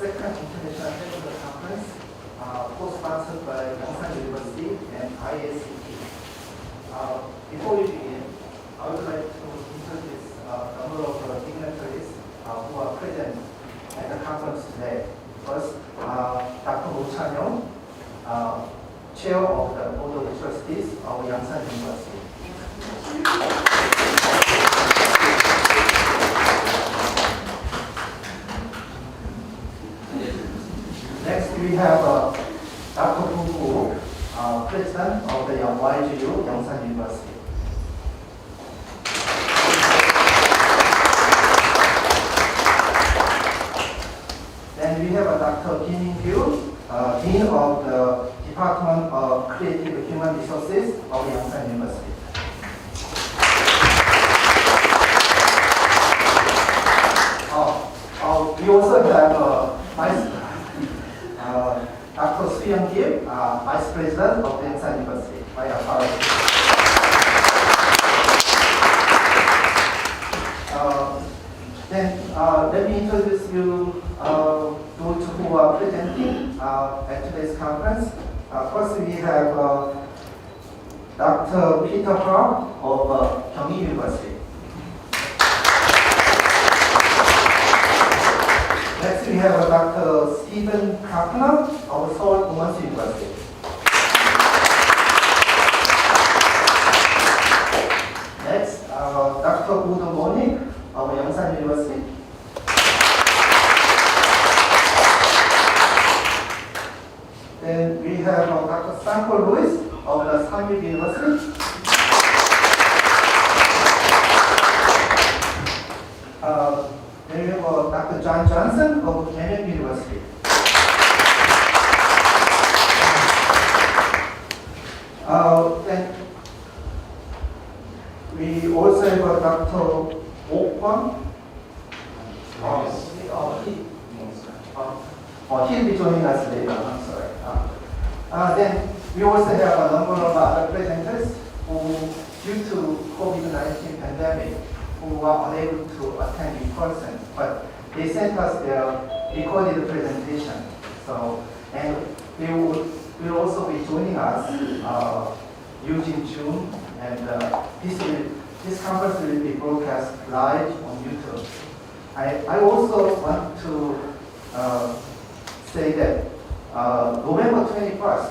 second International Taekwondo Conference, co-sponsored by Youngsan University and iACT. Before we begin, I would like to introduce a number of dignitaries who are present at the conference today. First, Dr. Oh Chan-young, Chair of the Board of Trustees of Youngsan University. Next, we have Dr. Hu, President of the YGU, Youngsan University. Then we have Dr. Kim In-kyu, Dean of the Department of Creative Human Resources of Youngsan University. We also have Dr. Soo-young-kim, Vice President of Youngsan University. My apologies. Then let me introduce you those who are presenting at today's conference. First, we have Dr. Peter Ha of Youngsan University. Next, we have Dr. Stephen Kapner of Seoul Women's University. Next, Dr. Udo Monik of Youngsan University. Then we have Dr. Sanko Lewis of the Samyuk University. Then we have Dr. John Johnson of Kenan University. Then we also have Dr. Oh Kwon. He'll be joining us later. I'm sorry. Then we also have a number of other presenters who, due to COVID-19 pandemic, who are unable to attend in person, but they sent us their recorded presentation. So, and they will also be joining us using Zoom, and this conference will be broadcast live on YouTube. I also want to say that November 21st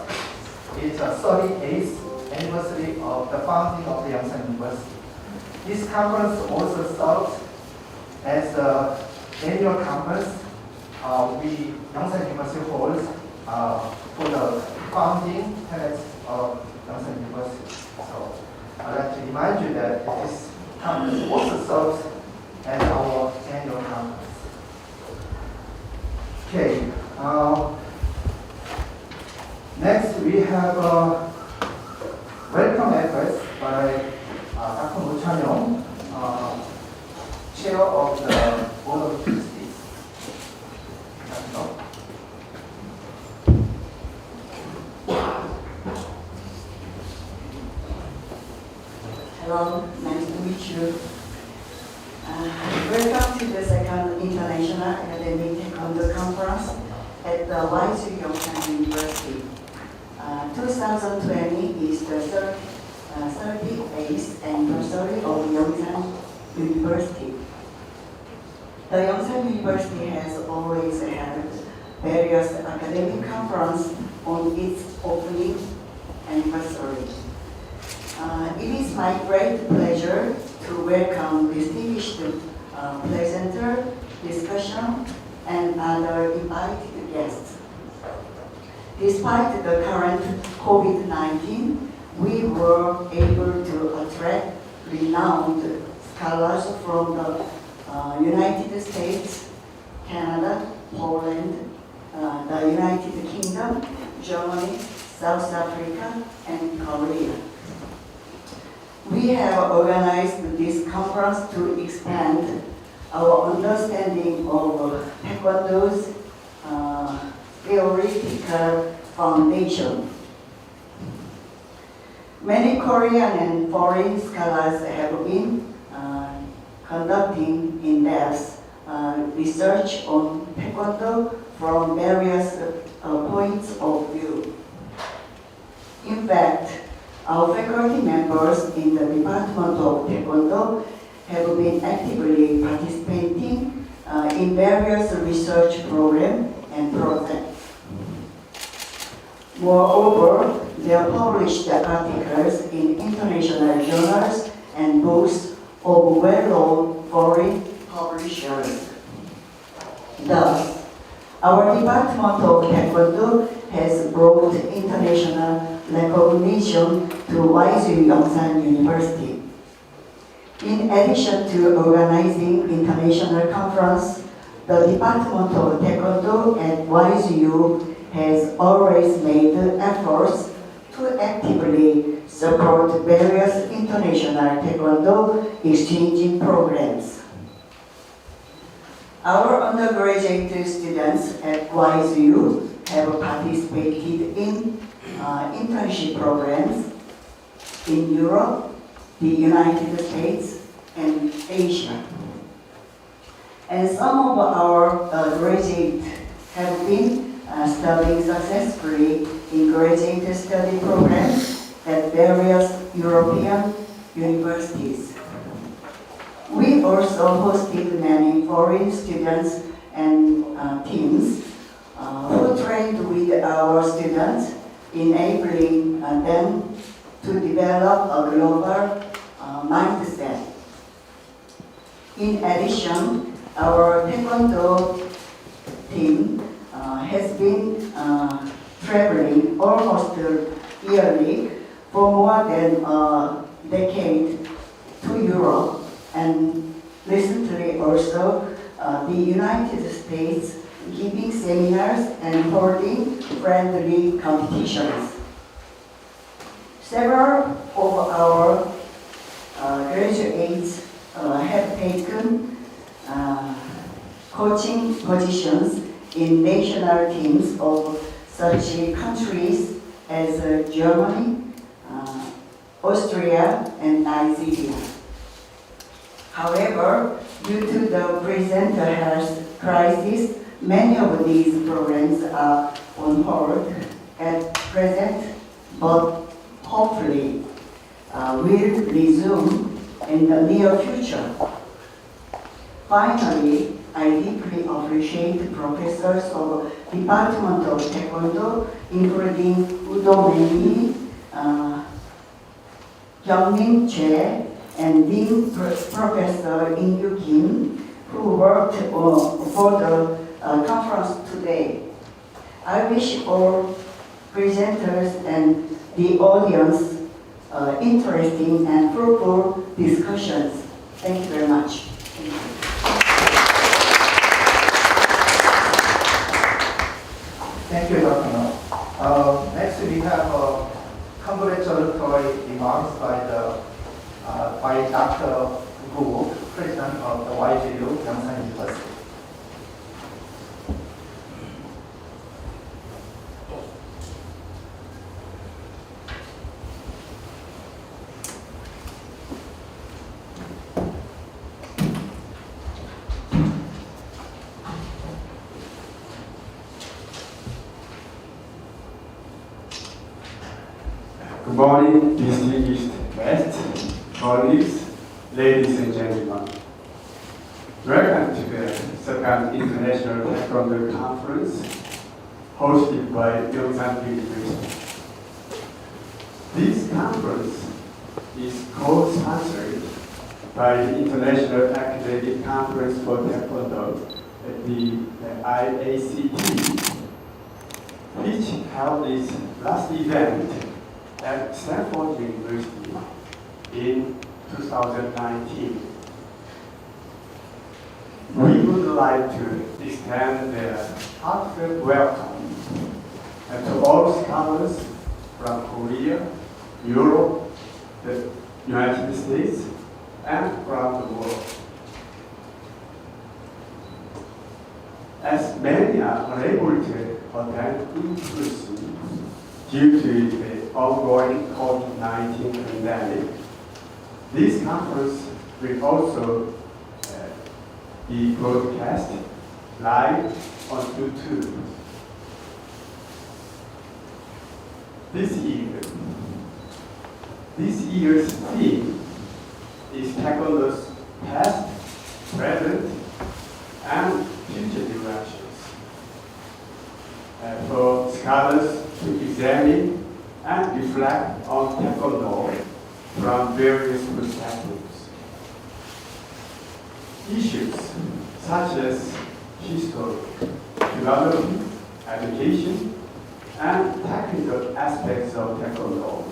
is the 38th anniversary of the founding of the Youngsan University. This conference also serves as the annual conference Youngsan University holds for the founding tenets of Youngsan University. So I'd like to remind you that this conference also serves as our annual conference. Okay. Next, we have welcome address by Dr. Oh Chan-young, Chair of the Board of Trustees. Hello, nice to meet you. Welcome to the second International Academic Taekwondo Conference at the YGU Youngsan University. 2020 is the 38th anniversary of Youngsan University. The Youngsan University has always had various academic conferences on its opening anniversary. It is my great pleasure to welcome distinguished presenter, discussion, and other invited guests. Despite the current COVID-19, we were able to attract renowned scholars from the United States, Canada, Poland, the United Kingdom, Germany, South Africa, and Korea. We have organized this conference to expand our understanding of Taekwondo's theoretical foundation. Many Korean and foreign scholars have been conducting in-depth research on Taekwondo from various points of view. In fact, our faculty members in the Department of Taekwondo have been actively participating in various research programs and projects. Moreover, they have published articles in international journals and books of well-known foreign publishers. Thus, our Department of Taekwondo has brought international recognition to Youngsan University. In addition to organizing international conference, the Department of Taekwondo at YZU has always made efforts to actively support various international Taekwondo exchanging programs. Our undergraduate students at YZU have participated in internship programs in Europe, the United States, and Asia. And some of our graduates have been studying successfully in graduate study programs at various European universities. We also hosted many foreign students and teams who trained with our students, enabling them to develop a global mindset. In addition, our Taekwondo team has been traveling almost yearly for more than a decade to Europe, and recently also the United States, giving seminars and holding friendly competitions. Several of our graduates have taken coaching positions in national teams of such countries as Germany, Austria, and Nigeria. However, due to the present health crisis, many of these programs are on hold at present, but hopefully will resume in the near future. Finally, I deeply appreciate professors of Department of Taekwondo, including Udo Mei, Hyungmin Choi, and Dean Professor In-Yu Kim, who worked for the conference today. I wish all presenters and the audience interesting and fruitful discussions. Thank you very much. Thank you. Thank you, Dr. No. Next, we have congratulatory remarks by Dr. Gu, President of the YGU, Youngsan University. Good morning, distinguished guests, colleagues, ladies and gentlemen. Welcome to the second International Taekwondo Conference hosted by Youngsan University. This conference is co-sponsored by the International Academic Conference for Taekwondo at the iACT, which held its last event at Stanford University in 2019. We would like to extend a heartfelt welcome to all scholars from Korea, Europe, the United States, and from the world. As many are unable to attend in person due to the ongoing COVID-19 pandemic, this conference will also be broadcast live on YouTube. This year's theme is Taekwondo's past, present, and future directions. For scholars to examine and reflect on Taekwondo from various perspectives. Issues such as history, philosophy, education, and technical aspects of Taekwondo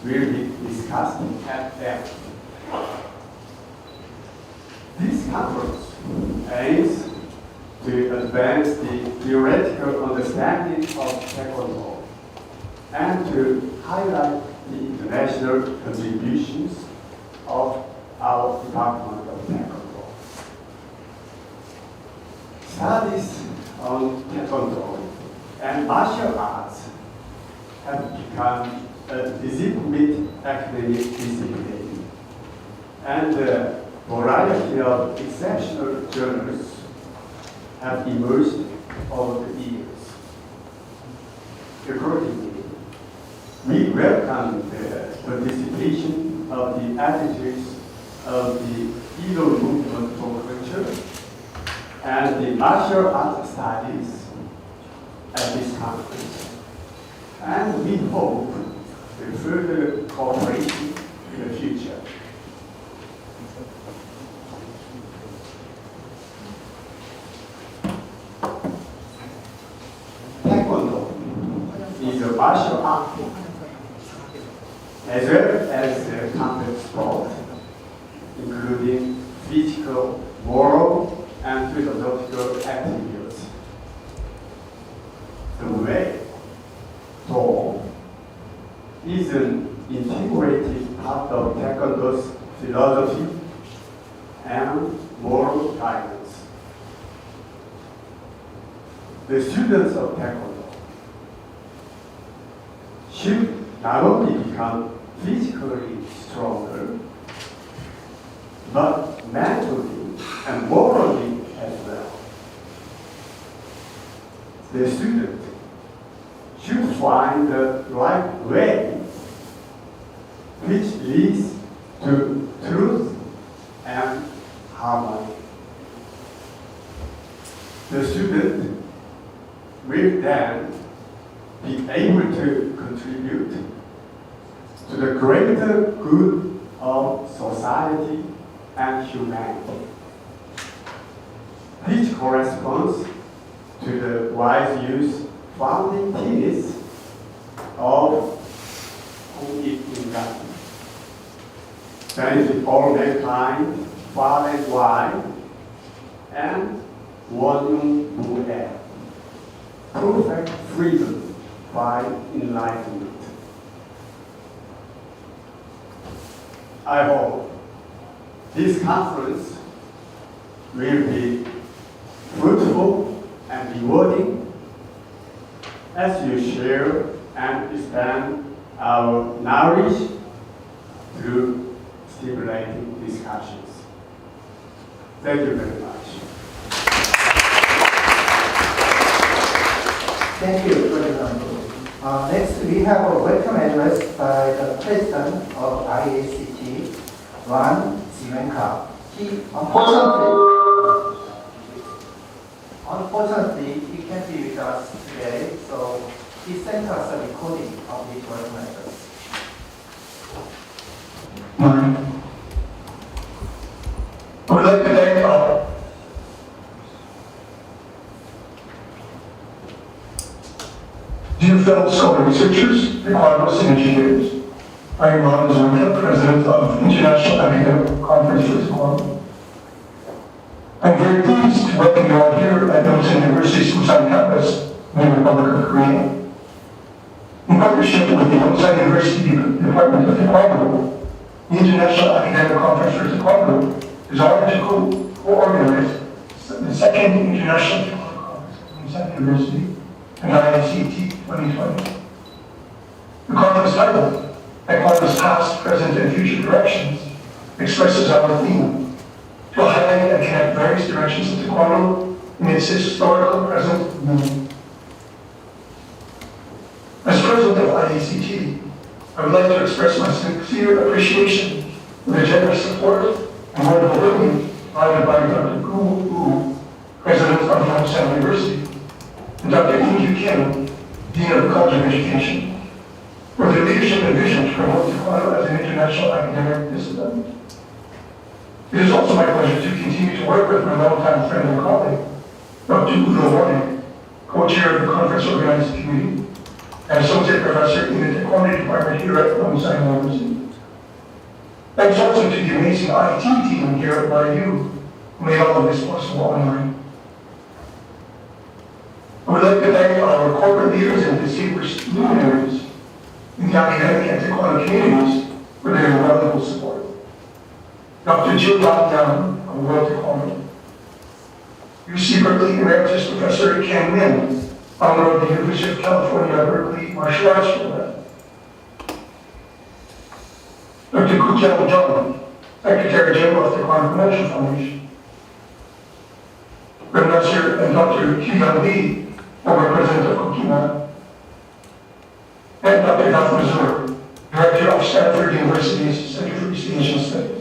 will be discussed at length. This conference aims to advance the theoretical understanding of Taekwondo and to highlight the international contributions of our Department of Taekwondo. Studies on Taekwondo and martial arts have become a legitimate academic discipline, and a variety of exceptional journals have emerged over the years. Accordingly, we welcome the participation of the attitudes of the Int'l movement for culture and the martial arts studies at this conference. And we hope for further cooperation in the future. Taekwondo is a martial art as well as a contact sport, including physical, moral, and philosophical attributes. The way, though, is an integrated part of Taekwondo's philosophy and moral guidance. The students of Taekwondo should not only become physically stronger, but mentally and morally as well. The student should find the right way which leads to truth and harmony. The student will then be able to contribute to the greater good of society and humanity, which corresponds to the wise use founding tenets of who is in God. Benefit all mankind, far and wide, and one Buddha. Perfect freedom by enlightenment. I hope this conference will be fruitful and rewarding as you share and expand our knowledge through stimulating discussions. Thank you very much. Thank you, President. Next, we have a welcome address by the President of iACT, Ron Zimenka. He unfortunately, he can't be with us today, so he sent us a recording of his welcome address. I would like to thank our dear fellow scholar researchers, economists, and engineers. I am Ron Zimenka, President of International Academic Conference for Taekwondo. I'm very pleased to welcome you all here at Youngsan University's Busan campus in the Republic of Korea. In partnership with the Youngsan University Department of Taekwondo, the International Academic Conference for Taekwondo is honored to co-organize the second International Taekwondo Conference at Youngsan University and iACT 2020. The conference title, Taekwondo's Past, Present, and Future Directions, expresses our theme, to highlight and connect various dimensions of Taekwondo in its historical, present, and meaning. As president of iACT, I would like to express my sincere appreciation for the generous support and wonderful ability provided by Dr. Gu Wu, president of Youngsan University, and Dr. Int'l Kim, dean of the College of Education, for their leadership and vision to promote Taekwondo as an international academic discipline. It is also my pleasure to continue to work with my longtime friend and colleague, Dr. Int'l, co-chair of the conference organizing committee and associate professor in the Taekwondo department here at Youngsan University. Thanks also to the amazing IT team here at YU who made all of this possible online. I would like to thank our corporate leaders and distinguished luminaries in the academic and Taekwondo communities for their invaluable support. Dr. Jill Yang of World Taekwondo, UC Berkeley Emeritus Professor Ken Lin, founder of the University of California, Berkeley Martial Arts Program, Dr. Gu Zhang, Secretary General of the Taekwondo Promotion Foundation, Grandmaster and Dr. Hyun Lee, former president of Kokima, and Dr. Ralph Mazur, Director of Stanford University's Center for East Asian Studies.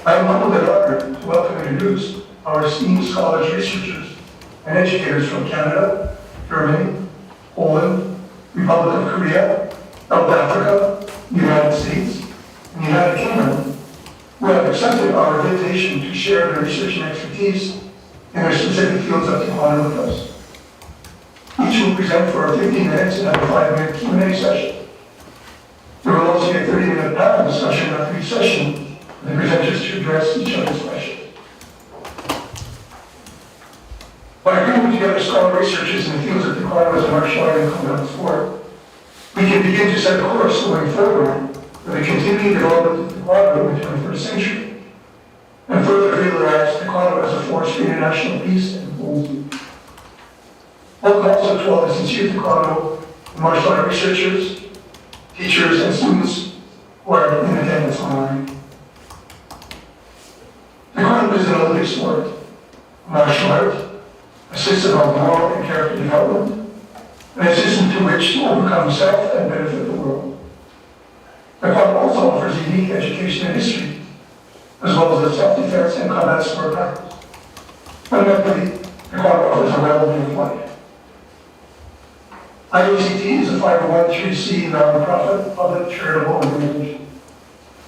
I am humbled and honored to welcome and introduce our esteemed scholars, researchers, and educators from Canada, Germany, Poland, Republic of Korea, South Africa, the United States, and the United Kingdom, who have accepted our invitation to share their research and expertise in their specific fields of Taekwondo with us. Each will present for 15 minutes and have a 5-minute Q&A session. There will also be a 30-minute panel discussion after each session for the presenters to address each other's questions. By bringing together scholar researchers in the fields of Taekwondo as a martial art and combat sport, we can begin to set a course going forward for the continuing development of Taekwondo in the 21st century, and further realize Taekwondo as a force for international peace and diplomacy. Welcome also to all the sincere Taekwondo and martial art researchers, teachers, and students who are in attendance online. Taekwondo is an Olympic sport, martial art, a system of moral and character development, and a system to which to overcome self and benefit the world. Taekwondo also offers unique education and history, as well as a self-defense and combat sport practice. Fundamentally, Taekwondo offers a well-being of life. iACT is a 501(c)(3) nonprofit public charitable organization.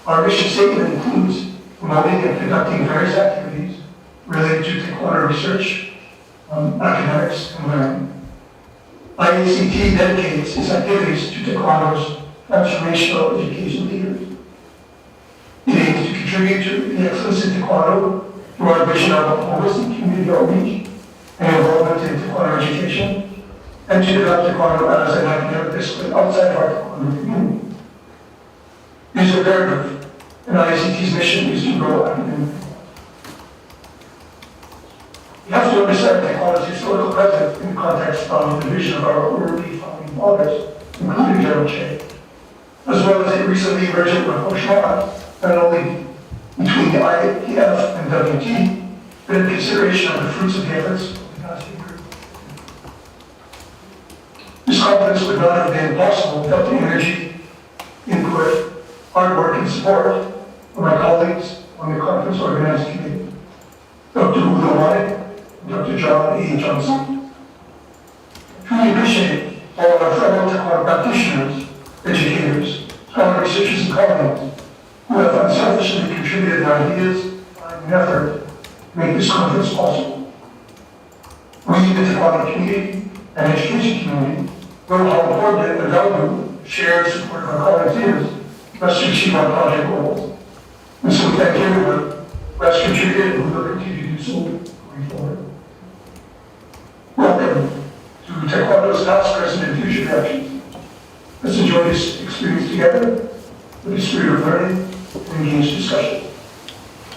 Our mission statement includes promoting and conducting various activities related to Taekwondo research, academics, and learning. iACT dedicates its activities to Taekwondo's transformational education leaders. It aims to contribute to the excellence in Taekwondo through our vision of holistic community outreach and involvement in Taekwondo education, and to develop Taekwondo as an academic discipline outside of our Taekwondo community. It is imperative, and iACT's mission is to grow academic. You have to understand Taekwondo's historical presence in the context of the vision of our early founding fathers, including General Che, as well as a recently emergent rapprochement, not only between the IAF and WT, but in consideration of the fruits of the efforts of the past year. This conference would not have been possible without the energy, input, hard work, and support of my colleagues on the conference organizing committee, Dr. Udo Dr. John A. Johnson. Truly appreciate all of our fellow Taekwondo practitioners, educators, scholar researchers, and colleagues who have unselfishly contributed their ideas, time, and effort to make this conference possible. We, the Taekwondo community and education community, know how important and valuable shared support of our colleagues is for us to achieve our project goals. And so we thank everyone who has contributed and who will continue to do so going forward. Welcome to Taekwondo's past, present, and future directions. Let's enjoy this experience together with a spirit of learning and engaged discussion.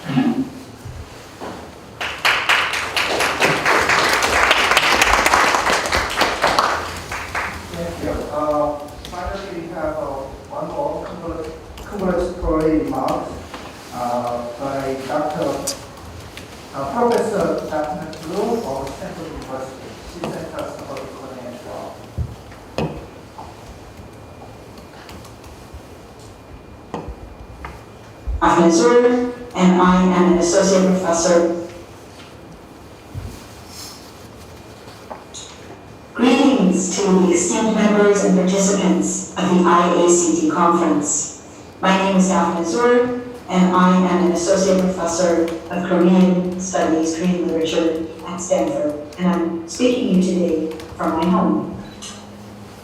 Thank you. Thank you. Finally, we have one more congratulatory remarks Professor Dr. Blue of Stanford University. She sent us her recording as well. Int'l, and I am an associate professor. Greetings to the esteemed members and participants of the iACT conference. My name is Int'l, and I am an associate professor of Korean Studies, Korean Literature at Stanford, and I'm speaking to you today from my home.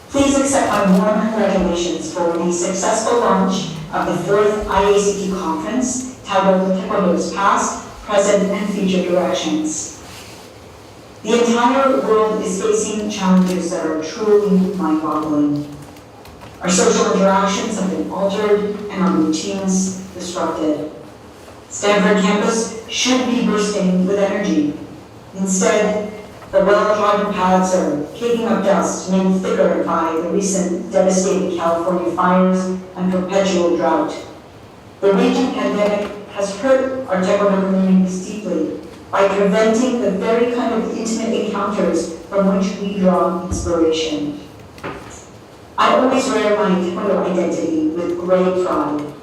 Please accept my warm congratulations for the successful launch of the fourth iACT conference titled Taekwondo's Past, Present, and Future Directions. The entire world is facing challenges that are truly mind-boggling. Our social interactions have been altered and our routines disrupted. Stanford campus should be bursting with energy. Instead, the well-trodden paths are kicking up dust made thicker by the recent devastating California fires and perpetual drought. The raging pandemic has hurt our Taekwondo communities deeply by preventing the very kind of intimate encounters from which we draw inspiration. I always wear my Taekwondo identity with great pride.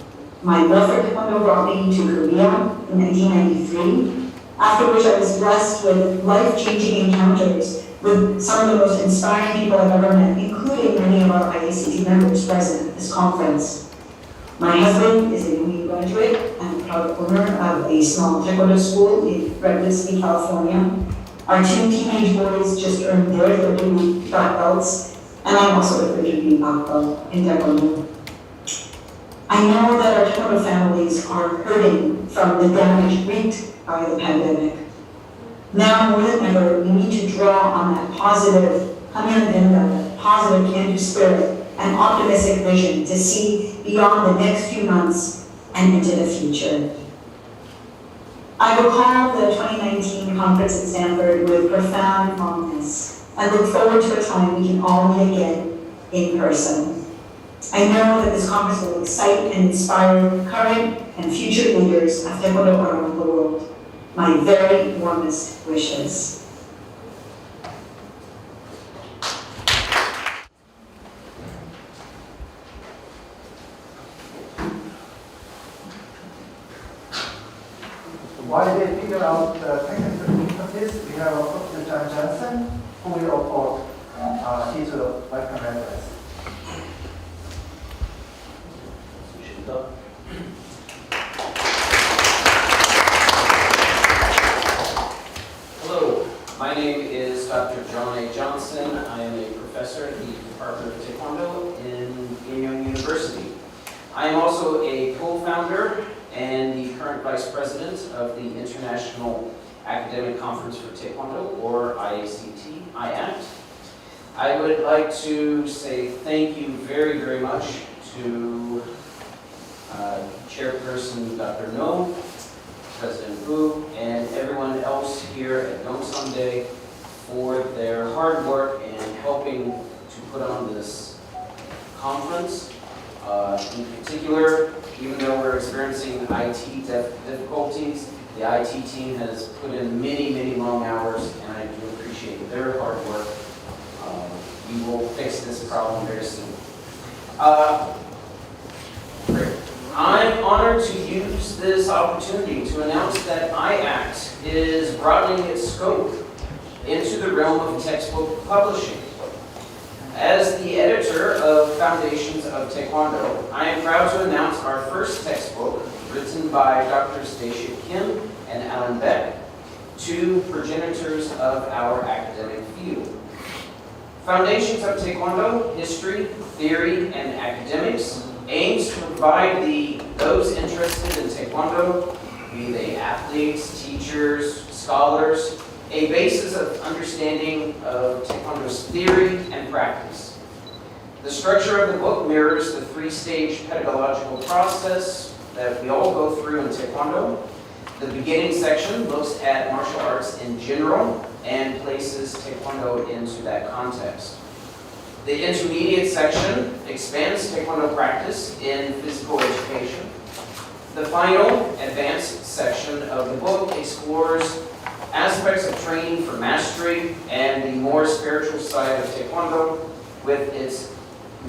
My love for Taekwondo brought me to Korea in 1993, after which I was blessed with life-changing encounters with some of the most inspiring people I've ever met, including many of our iACT members present at this conference. My husband is a UNI graduate and a proud owner of a small Taekwondo school in Redwood City, California. Our two teenage boys just earned their 30 black belts, and I'm also a 30 black belt in Taekwondo. I know that our Taekwondo families are hurting from the damage wreaked by the pandemic. Now more than ever, we need to draw on that positive, positive can-do spirit and optimistic vision to see beyond the next few months and into the future. I recall the 2019 conference at Stanford with profound fondness and look forward to a time we can all meet again in person. I know that this conference will excite and inspire current and future leaders of Taekwondo around the world. My very warmest wishes. While they figure out the technical difficulties, we have Professor John Johnson, who will report his welcome address. Hello, my name is Dr. John A. Johnson. I am a professor at the Department of Taekwondo in Youngsan University. I am also a co-founder and the current vice president of the International Academic Conference for Taekwondo, or iACT, iACT. I would like to say thank you very, very much to Chairperson Dr. No, President Wu, and everyone else here at Youngsan Day for their hard work in helping to put on this conference. In particular, even though we're experiencing IT difficulties, the IT team has put in many, many long hours, and I do appreciate their hard work. We will fix this problem very soon. Great. I'm honored to use this opportunity to announce that iACT is broadening its scope into the realm of textbook publishing. As the editor of Foundations of Taekwondo, I am proud to announce our first textbook, written by Drs. Daeshik Kim and Alan Beck, two progenitors of our academic field. Foundations of Taekwondo, History, Theory, and Academics aims to provide those interested in Taekwondo, be they athletes, teachers, scholars, a basis of understanding of Taekwondo's theory and practice. The structure of the book mirrors the three-stage pedagogical process that we all go through in Taekwondo. The beginning section looks at martial arts in general and places Taekwondo into that context. The intermediate section expands Taekwondo practice in physical education. The final, advanced section of the book explores aspects of training for mastery and the more spiritual side of Taekwondo with its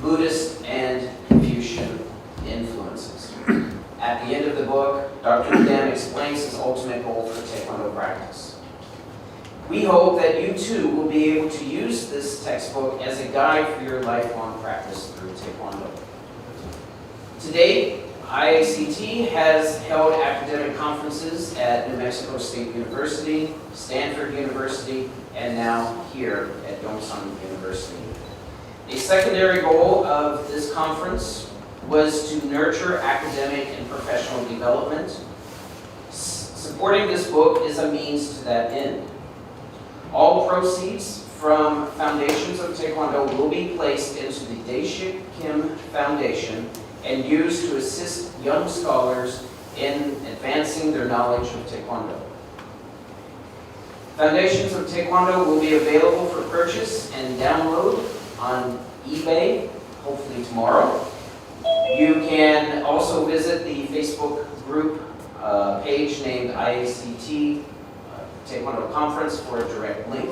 Buddhist and Confucian influences. At the end of the book, Dr. Dam explains his ultimate goal for Taekwondo practice. We hope that you too will be able to use this textbook as a guide for your lifelong practice through Taekwondo. To date, iACT has held academic conferences at New Mexico State University, Stanford University, and now here at Youngsan University. A secondary goal of this conference was to nurture academic and professional development. Supporting this book is a means to that end. All proceeds from Foundations of Taekwondo will be placed into the Daeshik Kim Foundation and used to assist young scholars in advancing their knowledge of Taekwondo. Foundations of Taekwondo will be available for purchase and download on eBay, hopefully tomorrow. You can also visit the Facebook group page named iACT Taekwondo Conference for a direct link.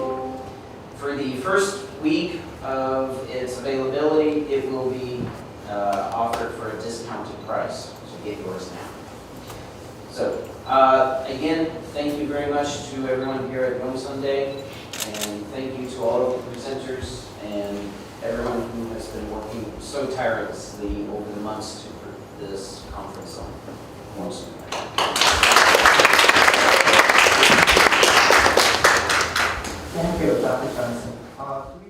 For the first week of its availability, it will be offered for a discounted price, so get yours now. So, again, thank you very much to everyone here at Youngsan Day, and thank you to all of the presenters and everyone who has been working so tirelessly over the months to put this conference on. Thank you, Dr. Johnson.